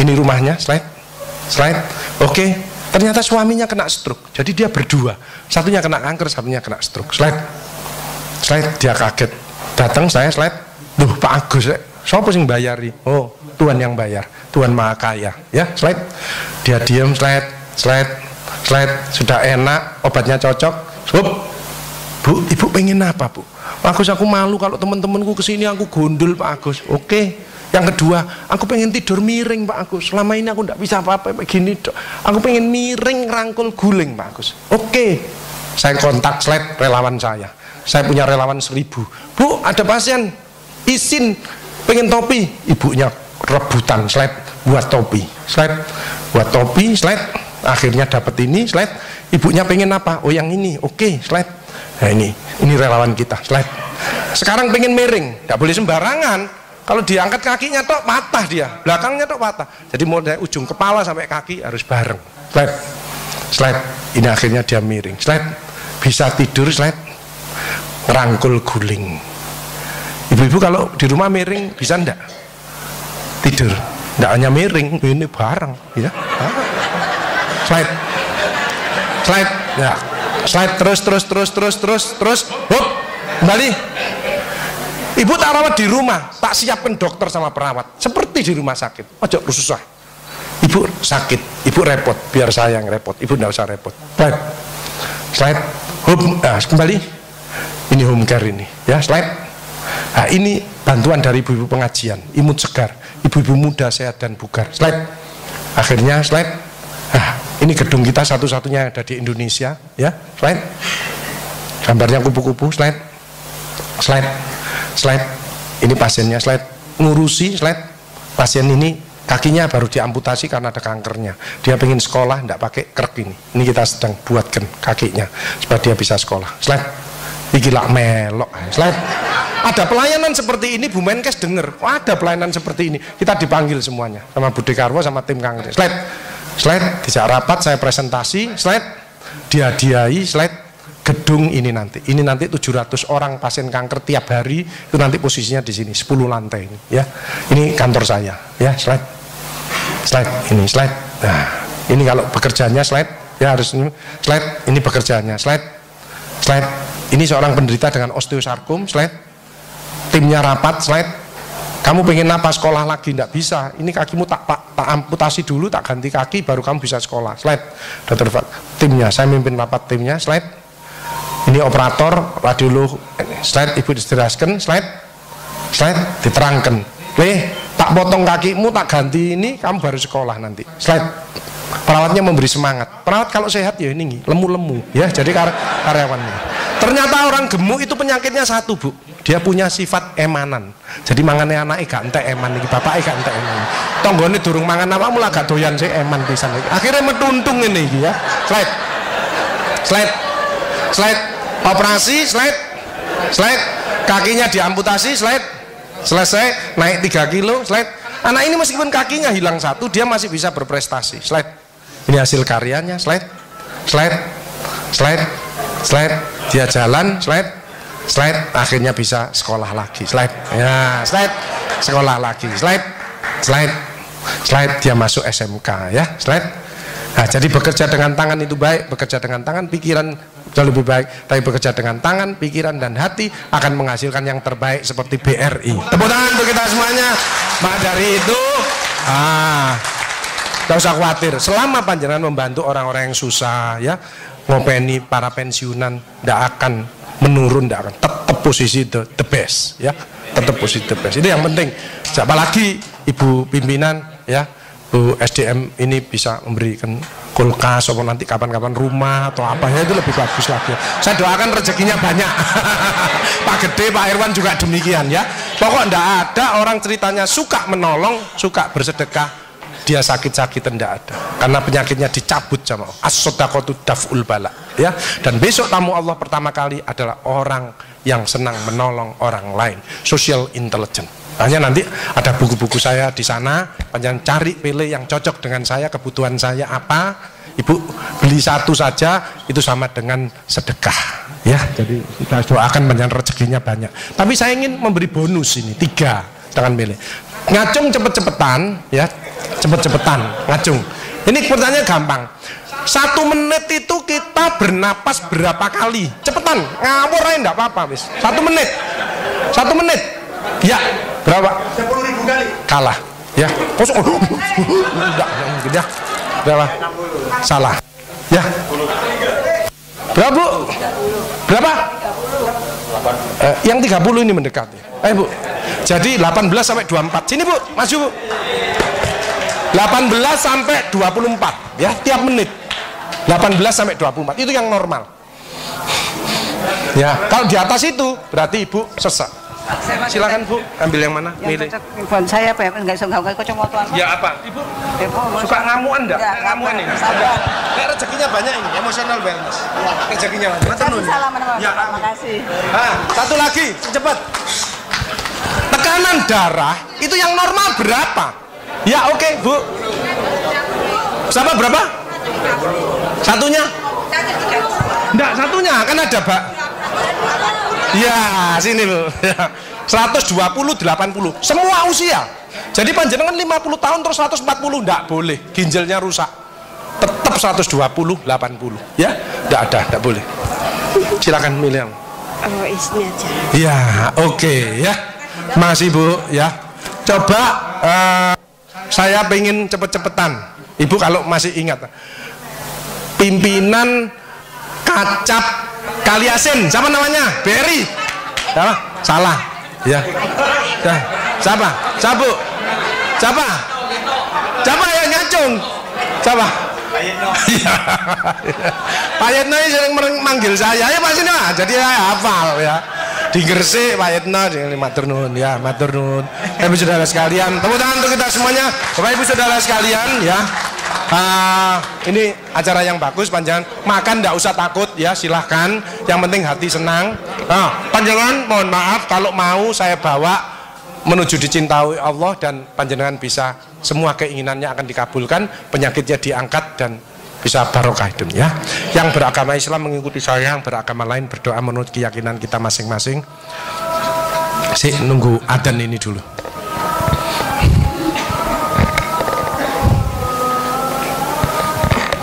Ini rumahnya, slide. Oke. Ternyata suaminya kena stroke. Jadi dia berdua. Satunya kena kanker, satunya kena stroke. Slide. Dia kaget. Datang saya, slide. Duh Pak Agus, siapa sing bayari? Oh, Tuhan yang bayar. Tuhan Maha Kaya. Ya, slide. Dia diam, slide. Sudah enak, obatnya cocok. Bu, ibu pengen apa Bu? Pak Agus, aku malu kalau teman-temanku kesini aku gondol Pak Agus. Oke, Yang kedua, aku pengen tidur miring Pak Agus. Selama ini aku tidak bisa apa-apa begini dok. Aku pengen miring rangkul guling Pak Agus. Oke, saya kontak slide relawan saya. Saya punya relawan 1000. Bu, ada pasien izin pengen topi. Ibunya rebutan slide buat topi. Slide buat topi, slide. Akhirnya dapat ini slide. Ibunya pengen apa? Oh yang ini. Oke, slide. Nah ini relawan kita. Slide. Sekarang pengen miring, tidak boleh sembarangan. Kalau diangkat kakinya tok patah dia, belakangnya tok patah. Jadi mau dari ujung kepala sampai kaki harus bareng. Slide, slide. Ini akhirnya dia miring. Slide. Bisa tidur slide. Rangkul guling. Ibu-ibu kalau di rumah miring bisa ndak? Tidur. Ndak hanya miring, ini bareng, ya. Slide. Slide. Ya. Slide terus. Hop. Kembali. Ibu tak rawat di rumah, tak siapkan dokter sama perawat. Seperti di rumah sakit. Ojo susah. Ibu sakit, ibu repot, biar saya yang repot. Ibu ndak usah repot. Slide. Slide. Hop. Nah, kembali. Ini home care ini, ya slide. Nah, ini bantuan dari ibu-ibu pengajian, imut segar, ibu-ibu muda sehat dan bugar. Slide. Akhirnya slide. Nah, ini gedung kita satu-satunya yang ada di Indonesia, ya. Slide. Gambarnya kupu-kupu. Slide. Slide. Slide. Ini pasiennya. Slide. Ngurusi. Slide. Pasien ini kakinya baru diamputasi karena ada kankernya. Dia pengen sekolah, tidak pakai krek ini. Ini kita sedang buatkan kakinya supaya dia bisa sekolah. Slide. Gila melok. Slide. Ada pelayanan seperti ini, Bu Menkes denger. Oh, ada pelayanan seperti ini. Kita dipanggil semuanya sama Budi Karwo sama tim kanker. Slide. Slide. Dijak rapat saya presentasi. Slide. Dihadiahi. Slide. Gedung ini nanti. Ini nanti 700 orang pasien kanker tiap hari. Itu nanti posisinya di sini 10 lantai ini, ya. Ini kantor saya, ya. Slide. Slide. Ini slide. Nah, ini kalau bekerjanya slide, ya harus ini. Slide. Ini bekerjanya. Slide. Slide. Ini seorang penderita dengan osteosarkom. Slide. Timnya rapat. Slide. Kamu pengen apa? Sekolah lagi? Tidak bisa. Ini kakimu tak amputasi dulu, tak ganti kaki, baru kamu bisa sekolah. Slide. Dokter timnya, saya mimpin rapat timnya. Slide. Ini operator radiolog. Slide. Ibu dijelaskan. Slide. Slide. Diterangkan. Tak potong kakimu, tak ganti ini, kamu baru sekolah nanti. Slide. Perawatnya memberi semangat. Perawat kalau sehat ya ini lemu-lemu, ya. Jadi karyawannya. Ternyata orang gemuk itu penyakitnya satu, Bu. Dia punya sifat emanan. Jadi mangane anake gak entek eman iki, bapake gak entek eman. Tanggane durung mangan apa mulai gak doyan sih eman pisan iki. Akhirnya metuntung ini iki, ya. Slide. Slide. Slide. Operasi, slide. Slide. Kakinya diamputasi, slide. Selesai, naik 3 kilo, slide. Anak ini meskipun kakinya hilang satu, dia masih bisa berprestasi. Slide. Ini hasil karyanya. Slide. Slide. Slide. Slide. Dia jalan. Slide. Slide. Akhirnya bisa sekolah lagi. Slide. Ya, slide. Sekolah lagi. Slide. Slide. Slide. Dia masuk SMK, ya. Slide. Nah, jadi bekerja dengan tangan itu baik. Bekerja dengan tangan, pikiran jauh lebih baik. Tapi bekerja dengan tangan, pikiran dan hati akan menghasilkan yang terbaik seperti BRI. Tepuk tangan untuk kita semuanya. Maka dari itu, tidak usah khawatir. Selama panjenengan membantu orang-orang yang susah, ya, ngopeni para pensiunan, tidak akan menurun, tidak akan tetap posisi the best, ya, tetap posisi the best. Itu yang penting. Apalagi ibu pimpinan, ya, Bu SDM ini bisa memberikan kulkas atau nanti kapan-kapan rumah atau apa ya, itu lebih bagus lagi. Saya doakan rezekinya banyak. Pak Gede, Pak Irwan juga demikian, ya. Pokok tidak ada orang ceritanya suka menolong, suka bersedekah, dia sakit-sakit tidak ada. Karena penyakitnya dicabut sama Allah. As-sodaqatu daf'ul bala, ya. Dan besok tamu Allah pertama kali adalah orang yang senang menolong orang lain, social intelligence. Hanya nanti ada buku-buku saya di sana, panjang cari pilih yang cocok dengan saya, kebutuhan saya apa, ibu beli satu saja itu sama dengan sedekah, ya. Jadi kita doakan panjang rezekinya banyak. Tapi saya ingin memberi bonus ini 3, jangan milih. Ngacung cepet-cepetan, ya, cepet-cepetan ngacung. Ini pertanyaan gampang. 1 menit itu kita bernapas berapa kali? Cepetan, ngawur aja enggak apa-apa, wis. 1 menit. 1 menit. Ya, berapa? 10.000 kali. Kalah, ya. Kosong. Enggak, ya. Berapa? Salah. Ya. Berapa, Bu? Berapa? Yang 30 ini mendekati. Bu. Jadi 18 sampai 24. Sini Bu, maju Bu. 18 sampai 24 ya, tiap menit. 18 sampai 24 itu yang normal. Ya, kalau di atas itu berarti Ibu sesak. Silakan Bu, ambil yang mana? Milih. Buat saya apa ya? Enggak bisa enggak kacamata. Ya apa? Ibu suka ngamuan enggak? Ngamuan ini. Kayak rezekinya banyak ini, emotional wellness. Rezekinya banyak. Salam, ya, terima kasih. Nah, satu lagi, cepat. Tekanan darah itu yang normal berapa? Ya oke, Bu. Sama berapa? Satunya? Enggak, satunya kan ada, Pak. Ya, sini Bu. 120 80. Semua usia. Jadi panjenengan 50 tahun terus 140 enggak boleh. Ginjalnya rusak. Tetap 120 80. Ya, enggak boleh. Silakan milih yang. Oh, ini aja. Ya, oke ya. Masih Bu ya. Coba saya pengen cepet-cepetan. Ibu kalau masih ingat. Pimpinan Kacap Kaliasin, siapa namanya? Berry. Siapa? Salah. Ya. Ya. Siapa? Siapa? Siapa? Siapa yang ngacung? Siapa? Pak Yetno ini sering manggil saya. Ya Pak sini Pak. Jadi saya hafal ya. Di Gresik Pak Yetno, di matur nuwun ya, matur nuwun. Ibu saudara sekalian, tepuk tangan untuk kita semuanya. Bapak Ibu saudara sekalian ya. Ini acara yang bagus, panjangan makan tidak usah takut ya, silahkan, yang penting hati senang. Panjangan mohon maaf kalau mau saya bawa menuju dicintai Allah dan panjenengan bisa semua keinginannya akan dikabulkan, penyakitnya diangkat dan bisa barokah hidupnya. Yang beragama Islam mengikuti saya, yang beragama lain berdoa menurut keyakinan kita masing-masing. Nunggu adzan ini dulu.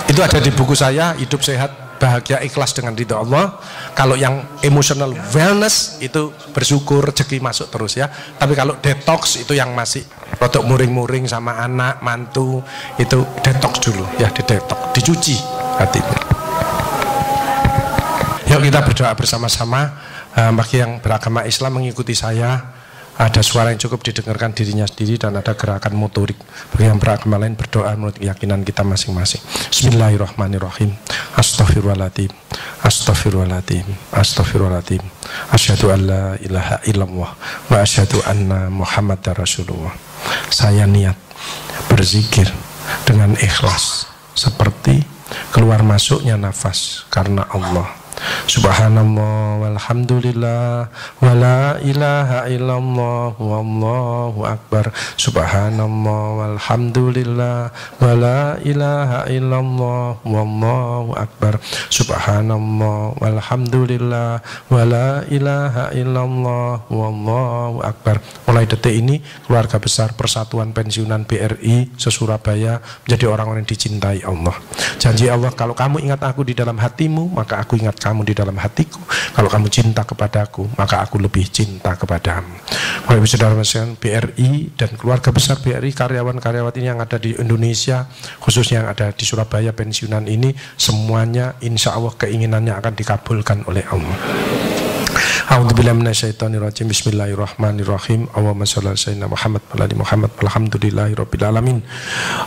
Itu ada di buku saya, Hidup Sehat Bahagia Ikhlas dengan Ridha Allah. Kalau yang emotional wellness itu bersyukur rezeki masuk terus ya. Tapi kalau detox itu yang masih rodok muring-muring sama anak, mantu, itu detox dulu ya, detox, dicuci hatinya. Yuk kita berdoa bersama-sama. Bagi yang beragama Islam mengikuti saya, ada suara yang cukup didengarkan dirinya sendiri dan ada gerakan motorik. Bagi yang beragama lain berdoa menurut keyakinan kita masing-masing. Bismillahirrahmanirrahim. Astaghfirullahaladzim. Astaghfirullahaladzim. Astaghfirullahaladzim. Asyhadu an la ilaha illallah wa asyhadu anna Muhammadar Rasulullah. Saya niat berzikir dengan ikhlas seperti keluar masuknya nafas karena Allah. Subhanallah walhamdulillah wa la ilaha illallah wallahu akbar. Subhanallah walhamdulillah wa la ilaha illallah wallahu akbar. Subhanallah walhamdulillah wa la ilaha illallah wallahu akbar. Mulai detik ini keluarga besar Persatuan Pensiunan BRI se-Surabaya menjadi orang-orang yang dicintai Allah. Janji Allah, kalau kamu ingat aku di dalam hatimu, maka aku ingat kamu di dalam hatiku. Kalau kamu cinta kepadaku, maka aku lebih cinta kepadamu. Bapak Ibu Saudara sekalian, BRI dan keluarga besar BRI, karyawan-karyawan ini yang ada di Indonesia, khususnya yang ada di Surabaya pensiunan ini, semuanya insya Allah keinginannya akan dikabulkan oleh Allah. A'udzubillahi minasyaitonirrajim. Bismillahirrahmanirrahim. Allahumma shalli ala sayyidina Muhammad wa ali Muhammad. Alhamdulillahirabbil alamin.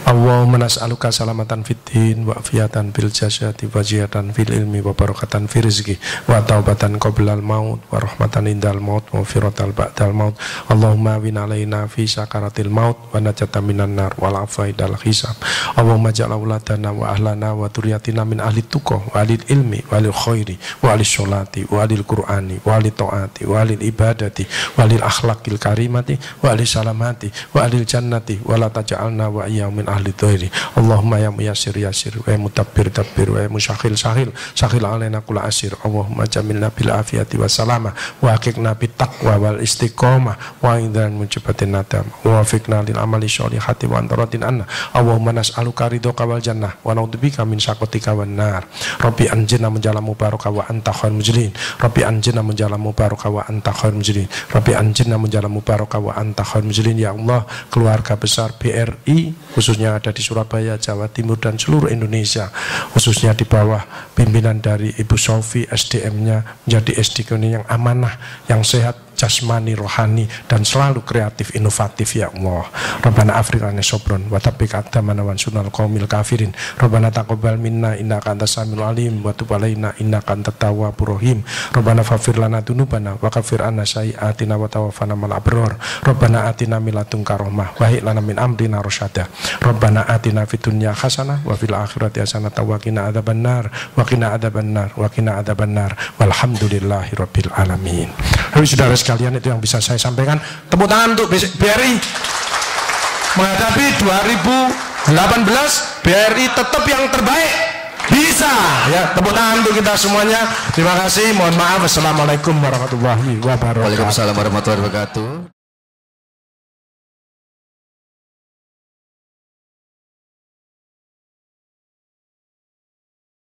Allahumma nas'aluka salamatan fid din wa afiyatan fil jasadi wa ziyadatan fil ilmi wa barakatan fil rizqi wa taubatan qablal maut wa rahmatan indal maut wa firatan ba'dal maut. Allahumma win alaina fi sakaratil maut wa najatan minan nar wal afaidal hisab. Allahumma ja'al auladana wa ahlana wa dzurriyyatina min ahli tuqah wa ahli ilmi wa ahli khairi wa ahli sholati wa ahli qur'ani wa ahli taati wa alil ibadati wa alil akhlaqil karimati wa alil salamati wa alil jannati wa la taj'alna wa iyyahu min ahli dhairi. Allahumma ya muyassir yassir wa mutabbir tabbir wa musyakhil sahil sahil alaina kulla asir. Allahumma jamilna bil afiyati wa salama wa haqiqna bit taqwa wal istiqamah wa idzan mujibatin nadam wa wafiqna lil amali sholihati wa antaratin anna. Allahumma nas'aluka ridhoka wal jannah wa na'udzubika min syaqatika wan nar. Rabbi anjina menjala mubaraka wa anta khairul mujlin. Rabbi anjina menjala mubaraka wa anta khairul mujlin. Rabbi anjina menjala mubaraka wa anta khairul mujlin. Ya Allah, keluarga besar BRI khususnya ada di Surabaya, Jawa Timur dan seluruh Indonesia, khususnya di bawah pimpinan dari Ibu Sofi, SDM-nya menjadi SDM yang amanah, yang sehat, jasmani, rohani, dan selalu kreatif, inovatif ya Allah. Rabbana afriqana sobron wa tabbik adamana wan sunal qaumil kafirin. Rabbana taqabbal minna innaka antas samiul alim wa tub alaina innaka antat tawwabur rahim. Rabbana faghfir lana dzunubana wa kaffir anna sayyi'atina wa tawaffana ma'al abrar. Rabbana atina min ladunka rahmah wa hib lana min amrina rasyada. Rabbana atina fid dunya hasanah wa fil akhirati hasanah wa qina adzabannar wa qina adzabannar wa qina adzabannar walhamdulillahirabbil alamin. Saudara sekalian, itu yang bisa saya sampaikan. Tepuk tangan untuk BRI menghadapi 2018. BRI tetap yang terbaik, bisa ya. Tepuk tangan untuk kita semuanya. Terima kasih, mohon maaf. Assalamualaikum warahmatullahi wabarakatuh. Waalaikumsalam warahmatullahi wabarakatuh.